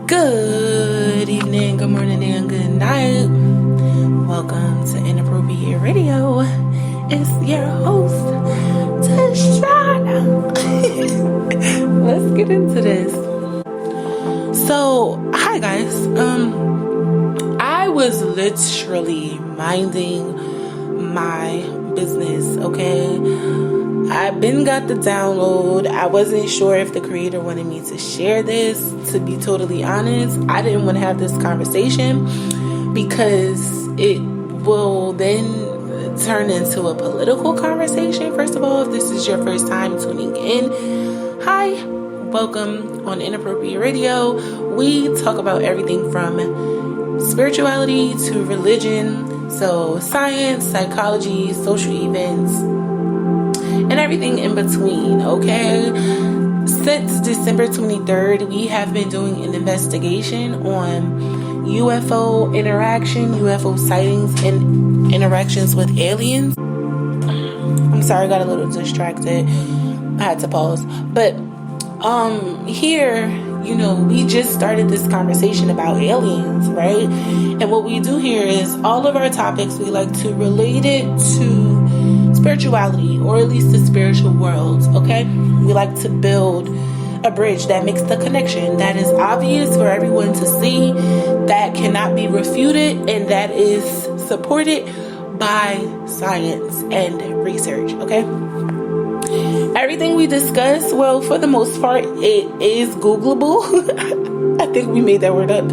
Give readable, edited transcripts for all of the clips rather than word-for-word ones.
Good evening, good morning, and good night. Welcome to Inappropriate Radio. It's your host, Tashana. Let's get into this. So, hi guys. I was literally minding my business, okay? I've been got the download. I wasn't sure if the creator wanted me to share this. To be totally honest, I didn't want to have this conversation because it will then turn into a political conversation. First of all, if this is your first time tuning in, hi, welcome on Inappropriate Radio. We talk about everything from spirituality to religion, so science, psychology, social events, and everything in between, okay? Since December 23rd, we have been doing an investigation on UFO interaction, UFO sightings, and interactions with aliens. I'm sorry, I got a little distracted. I had to pause. But here, we just started this conversation about aliens, right? And what we do here is all of our topics, we like to relate it to spirituality, or at least the spiritual world, okay? We like to build a bridge that makes the connection that is obvious for everyone to see, that cannot be refuted, and that is supported by science and research, okay? Everything we discuss, well, for the most part, it is Googleable. I think we made that word up.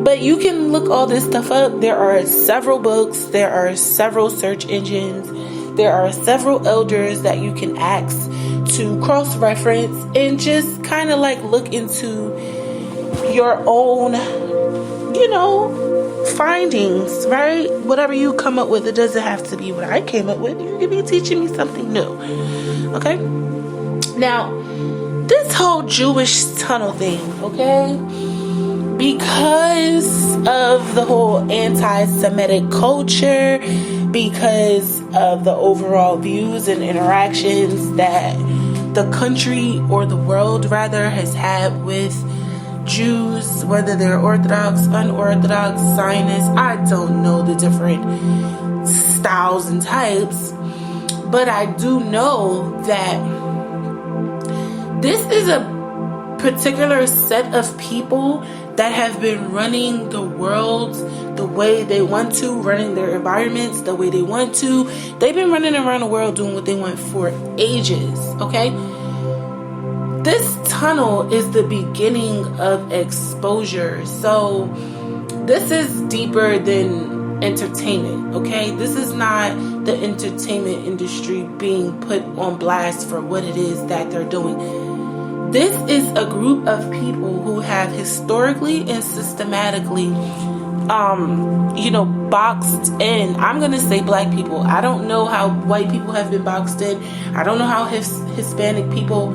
But you can look all this stuff up. There are several books. There are several search engines. There are several elders that you can ask to cross-reference and just kind of like look into your own, findings, right? Whatever you come up with, it doesn't have to be what I came up with. You could be teaching me something new, okay? Now, this whole Jewish tunnel thing, okay? Because of the whole anti-Semitic culture, because of the overall views and interactions that the country, or the world rather, has had with Jews, whether they're Orthodox, unorthodox, Zionists, I don't know the different styles and types, but I do know that this is a particular set of people that have been running the world the way they want to, running their environments the way they want to. They've been running around the world doing what they want for ages, okay? This tunnel is the beginning of exposure. So this is deeper than entertainment, okay? This is not the entertainment industry being put on blast for what it is that they're doing. This is a group of people who have historically and systematically boxed in. I'm going to say black people. I don't know how white people have been boxed in. I don't know how Hispanic people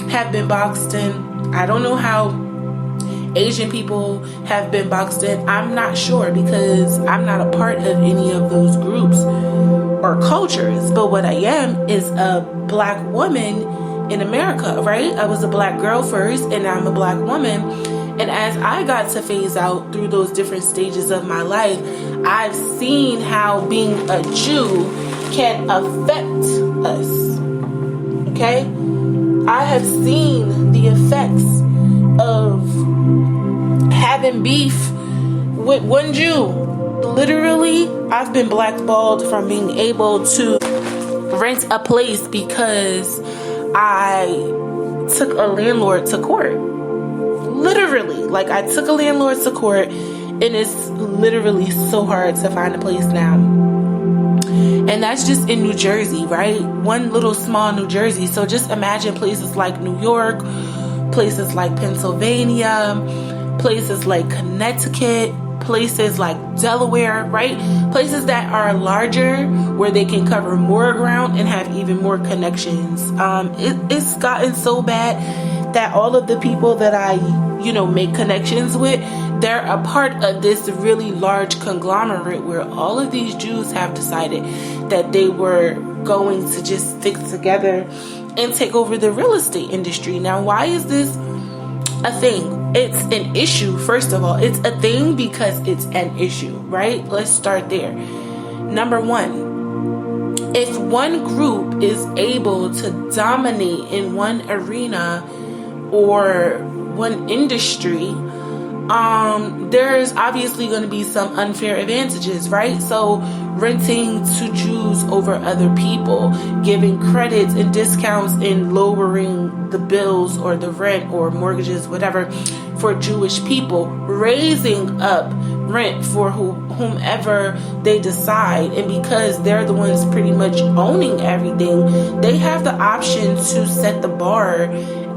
have been boxed in. I don't know how Asian people have been boxed in. I'm not sure, because I'm not a part of any of those groups or cultures. But what I am is a black woman in America, right? I was a black girl first, and now I'm a black woman. And as I got to phase out through those different stages of my life, I've seen how being a Jew can affect us, okay? I have seen the effects of having beef with one Jew. Literally, I've been blackballed from being able to rent a place because I took a landlord to court. Literally, like I took a landlord to court, and it's literally so hard to find a place now. And that's just in New Jersey, right? One little small New Jersey. So just imagine places like New York, places like Pennsylvania, places like Connecticut, places like Delaware, right? Places that are larger, where they can cover more ground and have even more connections. It's gotten so bad that all of the people that I, make connections with, they're a part of this really large conglomerate where all of these Jews have decided that they were going to just stick together and take over the real estate industry. Now, why is this a thing. It's an issue. First of all, it's a thing because it's an issue, right? Let's start there. Number one, if one group is able to dominate in one arena or one industry, there's obviously going to be some unfair advantages, right? So renting to Jews over other people, giving credits and discounts and lowering the bills or the rent or mortgages, whatever, for Jewish people, raising up rent for whomever they decide. And because they're the ones pretty much owning everything, they have the option to set the bar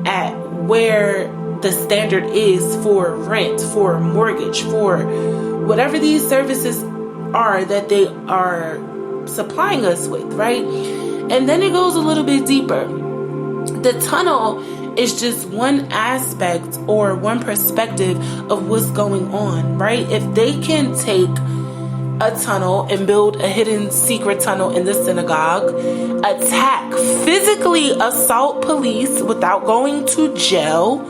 at where the standard is for rent, for mortgage, for whatever these services are that they are supplying us with, right? And then it goes a little bit deeper. The tunnel is just one aspect or one perspective of what's going on, right? If they can take a tunnel and build a hidden secret tunnel in the synagogue, attack, physically assault police without going to jail,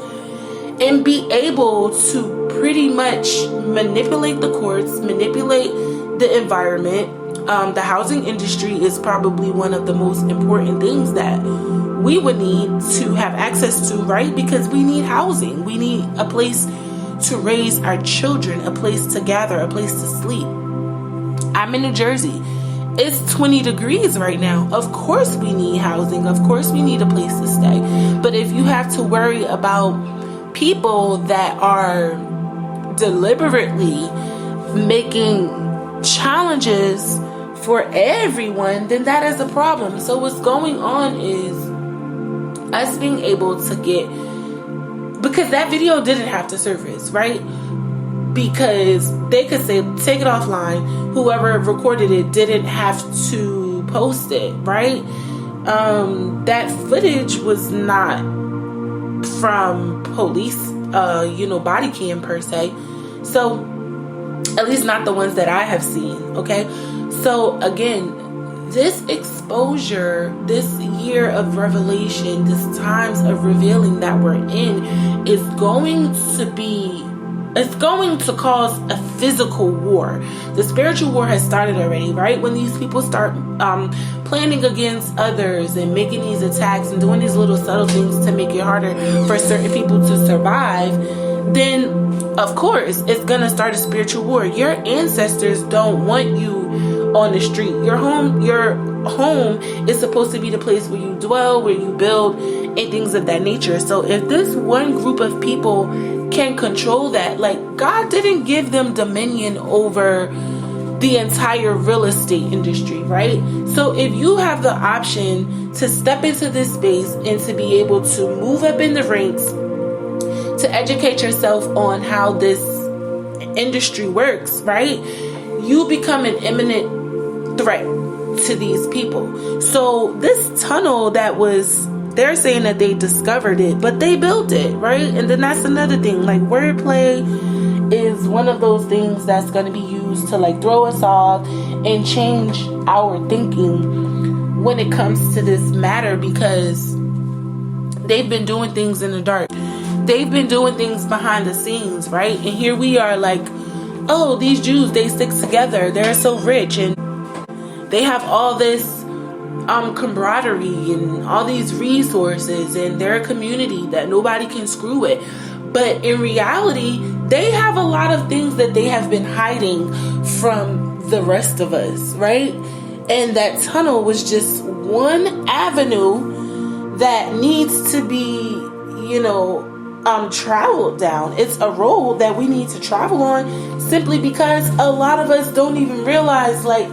and be able to pretty much manipulate the courts, manipulate the environment. The housing industry is probably one of the most important things that we would need to have access to, right? Because we need housing. We need a place to raise our children, a place to gather, a place to sleep. I'm in New Jersey. It's 20 degrees right now. Of course we need housing. Of course we need a place to stay. But if you have to worry about people that are deliberately making challenges for everyone, then that is a problem. So what's going on is us being able to get, because that video didn't have to surface, right? Because they could say, take it offline. Whoever recorded it didn't have to post it, right? That footage was not from police, body cam per se. So, at least not the ones that I have seen, okay? So, again, this exposure, this year of revelation, this times of revealing that we're in is going to cause a physical war. The spiritual war has started already, right? When these people start planning against others and making these attacks and doing these little subtle things to make it harder for certain people to survive, then of course it's gonna start a spiritual war. Your ancestors don't want you on the street. Your home is supposed to be the place where you dwell, where you build, and things of that nature. So if this one group of people can control that, like, God didn't give them dominion over the entire real estate industry, right? So if you have the option to step into this space and to be able to move up in the ranks, to educate yourself on how this industry works, right? You become an imminent threat to these people. So this tunnel they're saying that they discovered it, but they built it, right? And then that's another thing. Like, wordplay is one of those things that's going to be used to like throw us off and change our thinking when it comes to this matter, because they've been doing things in the dark. They've been doing things behind the scenes, right? And here we are like, oh, these Jews, they stick together. They're so rich and they have all this camaraderie and all these resources, and they're a community that nobody can screw with. But in reality, they have a lot of things that they have been hiding from the rest of us, right? And that tunnel was just one avenue that needs to be, traveled down. It's a road that we need to travel on, simply because a lot of us don't even realize, like,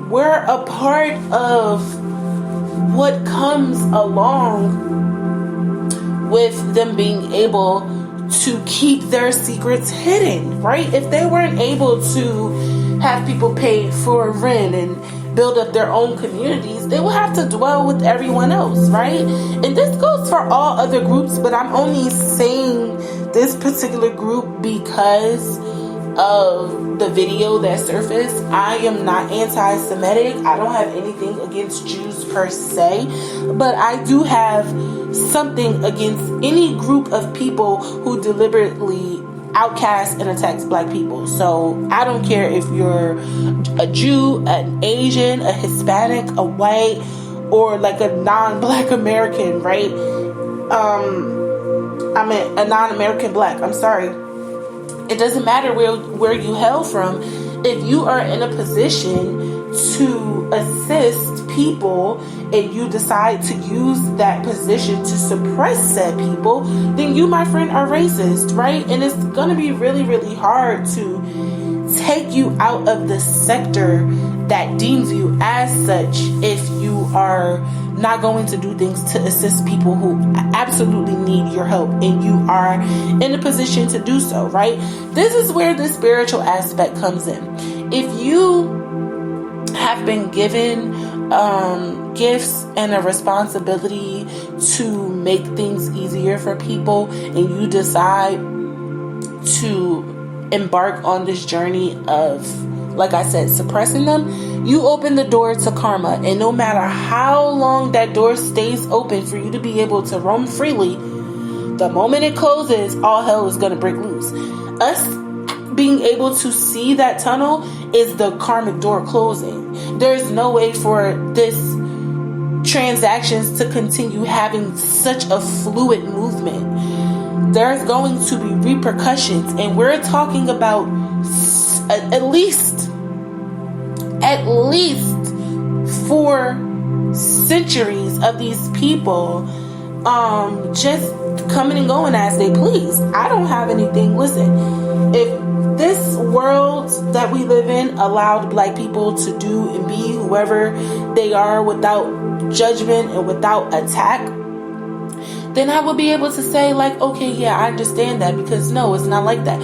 we're a part of what comes along with them being able to keep their secrets hidden, right? If they weren't able to have people pay for rent and build up their own communities, they will have to dwell with everyone else, right? And this goes for all other groups, but I'm only saying this particular group because of the video that surfaced. I am not anti-Semitic. I don't have anything against Jews per se, but I do have something against any group of people who deliberately outcast and attacks black people. So I don't care if you're a Jew, an Asian, a Hispanic, a white, or like a non-black American, right? I mean a non-American black, I'm sorry. It doesn't matter where you hail from. If you are in a position to assist people and you decide to use that position to suppress said people, then you, my friend, are racist, right? And it's going to be really, really hard to take you out of the sector that deems you as such if you are not going to do things to assist people who absolutely need your help and you are in a position to do so, right? This is where the spiritual aspect comes in. If you have been given gifts and a responsibility to make things easier for people and you decide to embark on this journey of, like I said, suppressing them, you open the door to karma. And no matter how long that door stays open for you to be able to roam freely, the moment it closes, all hell is going to break loose. Us being able to see that tunnel is the karmic door closing. There's no way for this transactions to continue having such a fluid movement. There's going to be repercussions, and we're talking about at least 4 centuries of these people just coming and going as they please. I don't have anything. Listen, if this world that we live in allowed black people to do and be whoever they are without judgment and without attack, then I would be able to say, like, okay, yeah, I understand that, because no, it's not like that.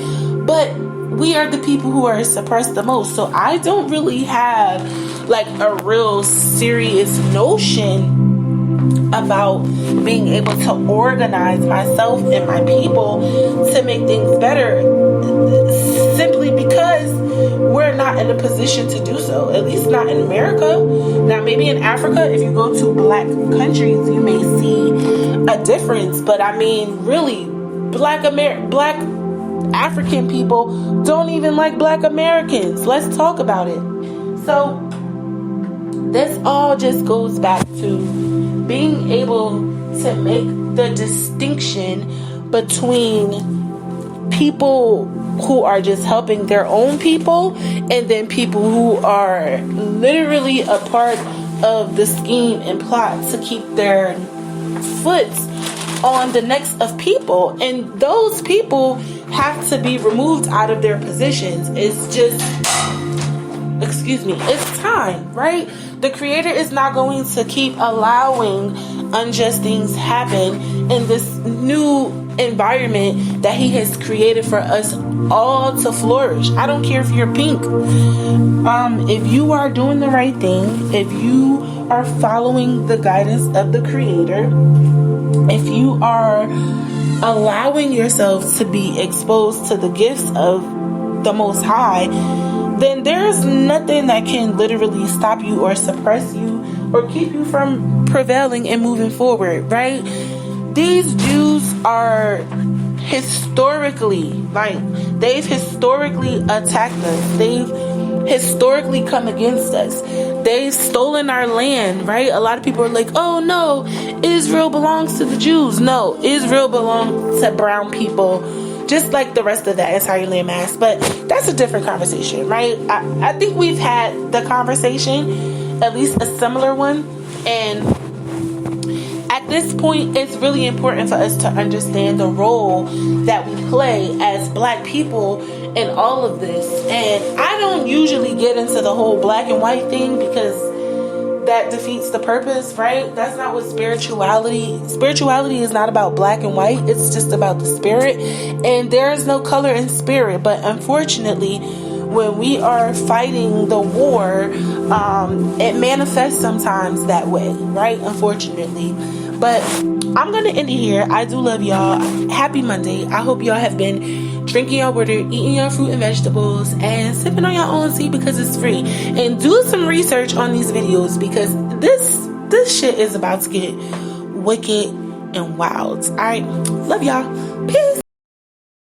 But we are the people who are suppressed the most. So I don't really have like a real serious notion about being able to organize myself and my people to make things better, simply because we're not in a position to do so, at least not in America. Now, maybe in Africa, if you go to black countries, you may see a difference. But I mean, really, black African people don't even like black Americans. Let's talk about it. So this all just goes back to being able to make the distinction between people who are just helping their own people and then people who are literally a part of the scheme and plot to keep their foot on the necks of people. And those people have to be removed out of their positions. It's just, it's time, right? The Creator is not going to keep allowing unjust things happen in this new environment that He has created for us all to flourish. I don't care if you're pink. If you are doing the right thing, if you are following the guidance of the Creator, if you are allowing yourself to be exposed to the gifts of the Most High, then there's nothing that can literally stop you or suppress you or keep you from prevailing and moving forward, right? These Jews are they've historically attacked us. They've historically come against us. They've stolen our land, right? A lot of people are like, oh no, Israel belongs to the Jews. No, Israel belongs to brown people, just like the rest of the entire landmass. But that's a different conversation, right? I think we've had the conversation, at least a similar one. And at this point, it's really important for us to understand the role that we play as black people in all of this. And I don't usually get into the whole black and white thing because that defeats the purpose, right? That's not what spirituality is not about black and white. It's just about the spirit. And there is no color in spirit. But unfortunately, when we are fighting the war, it manifests sometimes that way, right? Unfortunately. But I'm going to end it here. I do love y'all. Happy Monday. I hope y'all have been drinking your water, eating your fruit and vegetables, and sipping on your own tea because it's free. And do some research on these videos because this shit is about to get wicked and wild. All right, love y'all. Peace.